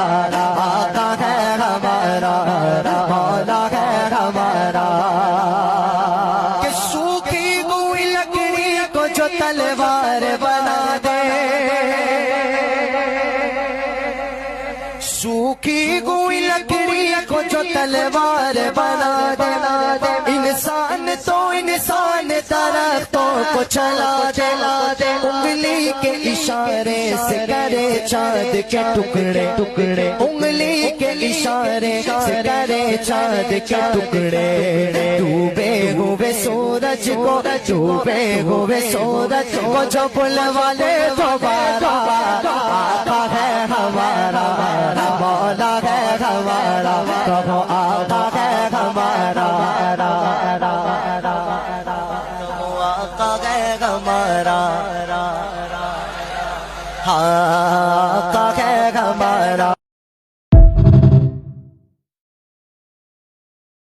آقا ہے ہمارا، مولا ہے ہمارا، کہ سوکھی ہوئی لکڑی کو جو تلوار بنا دے، سوکھی ہوئی لکڑی کو جو تلوار بنا دے، انسان تو انسان درختوں کو چلا دے، انگلی کے اشارے سے کرے چاند کے ٹکڑے ٹکڑے، انگلی کے اشارے سے کرے چاند کے ٹکڑے، ڈوبے ہوئے سورج کو، ڈوبے ہوئے سورج کو جو بلوا لے دوبارہ، آقا ہے ہمارا، مولا ہے ہمارا، کہو